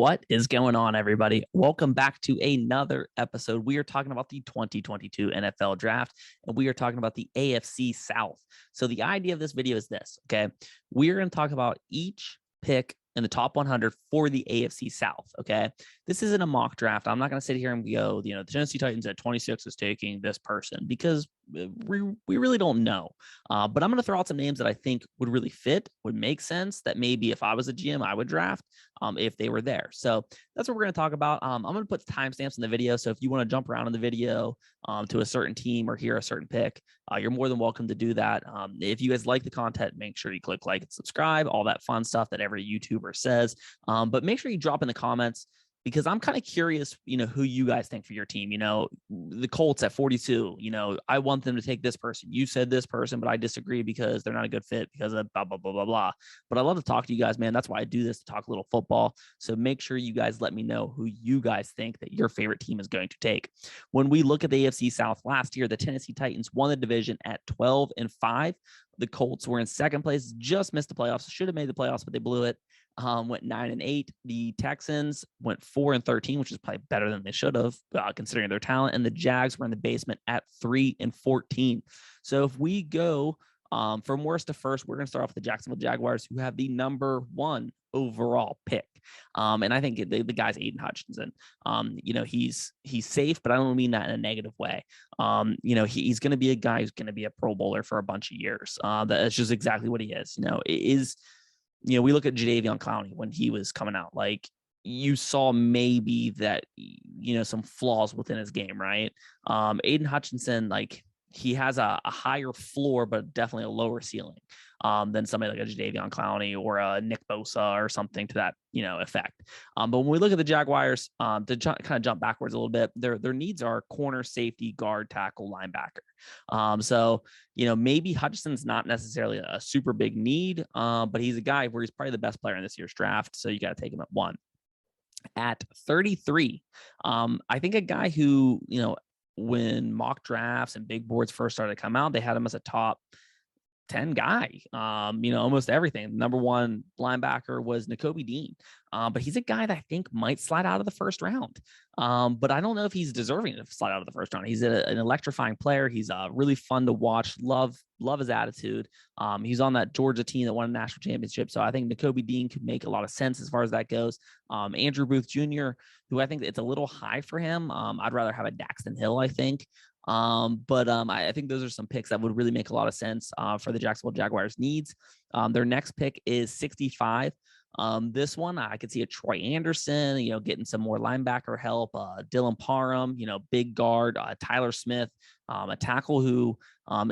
What is going on, everybody? Welcome back to another episode. We are talking about the 2022 NFL Draft, and we are talking about the AFC South. So the idea of this video is this, okay? We're going to talk about each pick in the top 100 for the AFC South, okay? This isn't a mock draft. I'm not going to sit here and go, the Tennessee Titans at 26 is taking this person because we really don't know. But I'm going to throw out some names that I think would really fit, would make sense, that maybe if I was a GM, I would draft if they were there. So that's what we're going to talk about. I'm going to put timestamps in the video. So if you want to jump around in the video to a certain team or hear a certain pick, you're more than welcome to do that. If you guys like the content, make sure you click like and subscribe, all that fun stuff that every YouTuber says. But make sure you drop in the comments, because I'm kind of curious, who you guys think for your team. The Colts at 42, I want them to take this person. You said this person, but I disagree because they're not a good fit because of blah, blah, blah, blah, blah. But I love to talk to you guys, man. That's why I do this, to talk a little football. So make sure you guys let me know who you guys think that your favorite team is going to take. When we look at the AFC South last year, the Tennessee Titans won the division at 12-5. The Colts were in second place, just missed the playoffs, should have made the playoffs, but they blew it. Went 9-8. The Texans went 4-13, which is probably better than they should have, considering their talent. And the Jags were in the basement at 3-14. So if we go from worst to first, we're going to start off with the Jacksonville Jaguars, who have the number 1 overall pick. And I think the guy's Aiden Hutchinson. He's safe, but I don't mean that in a negative way. He's going to be a guy who's going to be a Pro Bowler for a bunch of years. That's just exactly what he is. We look at Jadeveon Clowney when he was coming out, like you saw maybe that, some flaws within his game, right? Aiden Hutchinson, like he has a higher floor, but definitely a lower ceiling than somebody like a Jadeveon Clowney or a Nick Bosa or something to that, effect. But when we look at the Jaguars, to kind of jump backwards a little bit, their needs are corner, safety, guard, tackle, linebacker. So maybe Hutchinson's not necessarily a super big need, but he's a guy where he's probably the best player in this year's draft. So you got to take him at 1. At 33, I think a guy who, when mock drafts and big boards first started to come out, they had him as a top 10 guy. Almost everything. Number 1 linebacker was Nakobe Dean. But he's a guy that I think might slide out of the first round. But I don't know if he's deserving to slide out of the first round. He's an electrifying player. He's really fun to watch. Love his attitude. He's on that Georgia team that won a national championship. So I think Nakobe Dean could make a lot of sense as far as that goes. Andrew Booth Jr., who I think it's a little high for him. I'd rather have a Daxton Hill, I think. I think those are some picks that would really make a lot of sense for the Jacksonville Jaguars' needs. Their next pick is 65. This one, I could see a Troy Anderson, getting some more linebacker help, Dylan Parham, big guard, Tyler Smith, a tackle who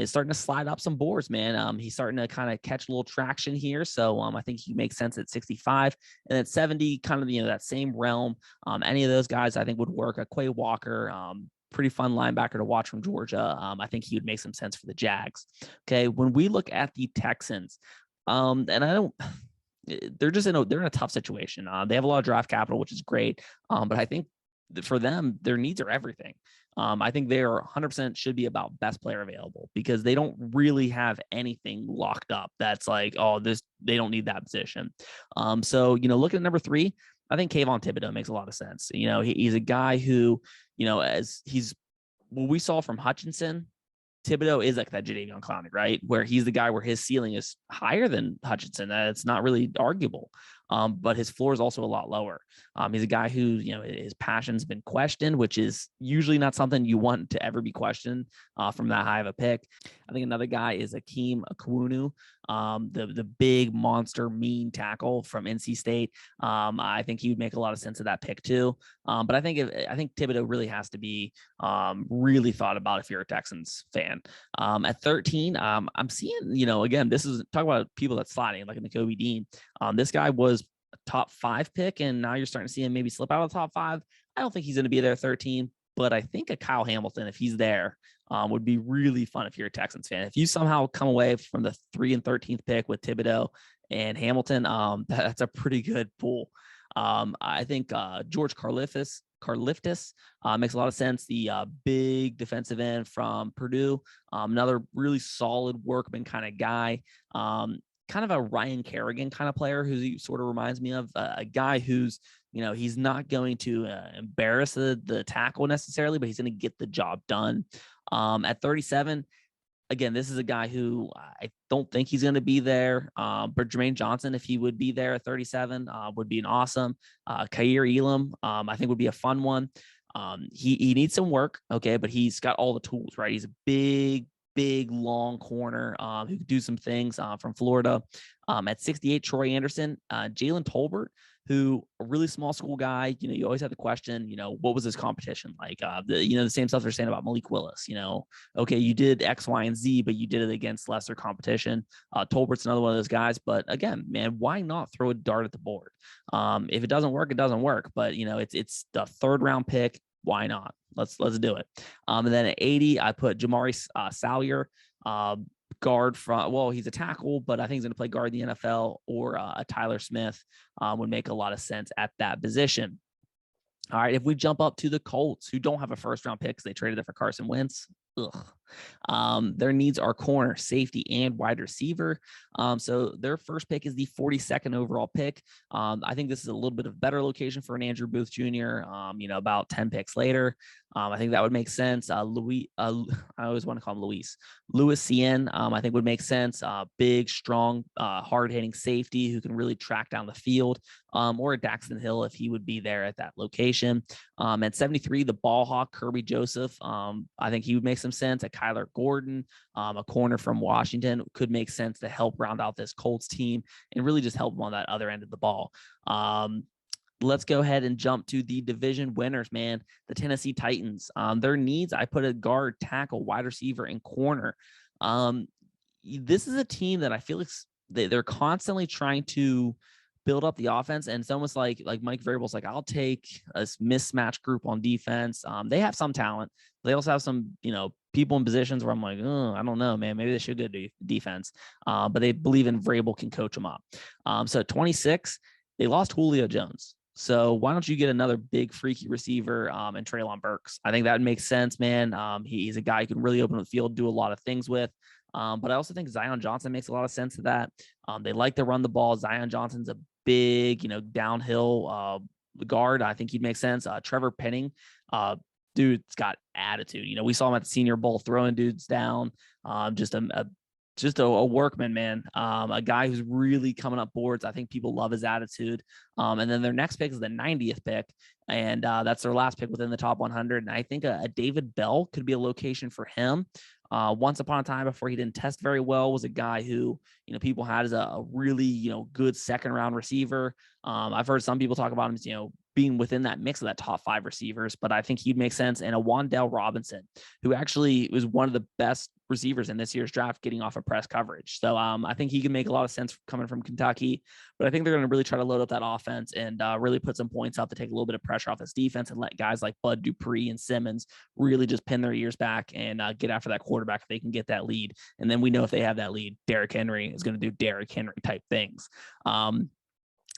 is starting to slide up some boards, man. He's starting to kind of catch a little traction here. So I think he makes sense at 65. And at 70, kind of, that same realm. Any of those guys I think would work. A Quay Walker, pretty fun linebacker to watch from Georgia. I think he would make some sense for the Jags. Okay, when we look at the Texans, they're in a tough situation. They have a lot of draft capital, which is great. But I think for them, their needs are everything. I think they are 100% should be about best player available, because they don't really have anything locked up that's like, they don't need that position. Look at number 3. I think Kayvon Thibodeaux makes a lot of sense. He's a guy who, as what we saw from Hutchinson, Thibodeaux is like that Jadeveon Clowney, right? Where he's the guy where his ceiling is higher than Hutchinson. It's not really arguable. But his floor is also a lot lower. He's a guy who, his passion's been questioned, which is usually not something you want to ever be questioned from that high of a pick. I think another guy is Akeem Akwunu, the big monster mean tackle from NC State. I think he would make a lot of sense of that pick too. But I think Thibodeaux really has to be really thought about if you're a Texans fan. At 13, I'm seeing, again, this is talk about people that's sliding like Nakobe Dean. This guy was a top 5 pick, and now you're starting to see him maybe slip out of the top 5. I don't think he's going to be there at 13, but I think a Kyle Hamilton, if he's there, would be really fun if you're a Texans fan. If you somehow come away from the 3 and 13th pick with Thibodeaux and Hamilton, that's a pretty good pool. I think George Karliftis makes a lot of sense. The big defensive end from Purdue, another really solid workman kind of guy. Kind of a Ryan Kerrigan kind of player who he sort of reminds me of, a guy who's He's not going to embarrass the tackle necessarily, but he's going to get the job done. At 37, again, this is a guy who I don't think he's going to be there. But Jermaine Johnson, if he would be there at 37, would be an awesome. Kaiir Elam, I think would be a fun one. He needs some work, okay, but he's got all the tools, right? He's a big, long corner who could do some things from Florida. At 68, Troy Anderson, Jalen Tolbert, who a really small school guy. You always have the question, what was his competition like? The same stuff they're saying about Malik Willis. Okay, you did X, Y, and Z, but you did it against lesser competition. Tolbert's another one of those guys. But again, man, why not throw a dart at the board? If it doesn't work, it doesn't work. But it's the 3rd round pick. Why not? Let's do it. And then at 80, I put Jamari Salyer, guard from, well, he's a tackle, but I think he's going to play guard in the NFL, or a Tyler Smith would make a lot of sense at that position. All right, if we jump up to the Colts, who don't have a 1st round pick because they traded it for Carson Wentz. Their needs are corner, safety, and wide receiver. So their first pick is the 42nd overall pick. I think this is a little bit of better location for an Andrew Booth Jr. About 10 picks later. I think that would make sense. I always want to call him Louis Cien, I think would make sense. Big, strong, hard-hitting safety who can really track down the field. Or a Daxton Hill if he would be there at that location. At 73, the ball hawk, Kirby Joseph. I think he would make some sense. At Kyler Gordon, a corner from Washington, could make sense to help round out this Colts team and really just help them on that other end of the ball. Let's go ahead and jump to the division winners, man. The Tennessee Titans. Their needs, I put a guard, tackle, wide receiver, and corner. This is a team that I feel like they're constantly trying to build up the offense, and it's almost like Mike Vrabel's like, I'll take a mismatched group on defense. They have some talent. They also have some, people in positions where I'm like, oh, I don't know, man. Maybe they should go defense. But they believe in Vrabel can coach them up. So 26, they lost Julio Jones. So why don't you get another big freaky receiver and Treylon Burks? I think that would make sense, man. He's a guy who can really open up the field, do a lot of things with. But I also think Zion Johnson makes a lot of sense to that. They like to run the ball. Zion Johnson's a big, downhill guard. I think he'd make sense. Trevor Penning, dude's got attitude. We saw him at the Senior Bowl throwing dudes down. Just a workman, man. A guy who's really coming up boards. I think people love his attitude. And then their next pick is the 90th pick. And that's their last pick within the top 100. And I think a David Bell could be a location for him. Once upon a time, before he didn't test very well, was a guy who, people had as a really, good 2nd round receiver. I've heard some people talk about him as, being within that mix of that top 5 receivers, but I think he'd make sense. And a Wan'Dale Robinson, who actually was one of the best receivers in this year's draft, getting off of press coverage. So I think he can make a lot of sense coming from Kentucky, but I think they're going to really try to load up that offense and really put some points up to take a little bit of pressure off this defense and let guys like Bud Dupree and Simmons really just pin their ears back and get after that quarterback if they can get that lead. And then we know if they have that lead, Derrick Henry is going to do Derrick Henry type things.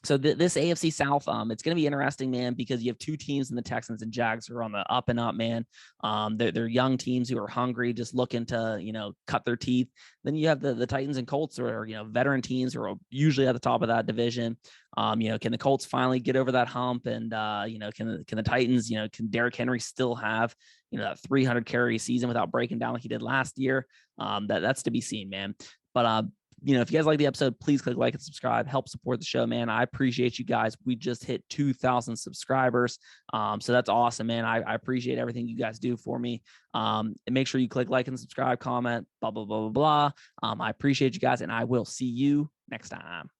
So this AFC South, it's going to be interesting, man, because you have 2 teams in the Texans and Jags who are on the up and up, man. They're young teams who are hungry, just looking to, cut their teeth. Then you have the Titans and Colts who are, veteran teams who are usually at the top of that division. Can the Colts finally get over that hump? And, can the Titans, can Derrick Henry still have, that 300 carry season without breaking down like he did last year? That's to be seen, man. But, if you guys like the episode, please click like and subscribe. Help support the show, man. I appreciate you guys. We just hit 2,000 subscribers. So that's awesome, man. I appreciate everything you guys do for me. And make sure you click like and subscribe, comment, blah, blah, blah, blah, blah. I appreciate you guys, and I will see you next time.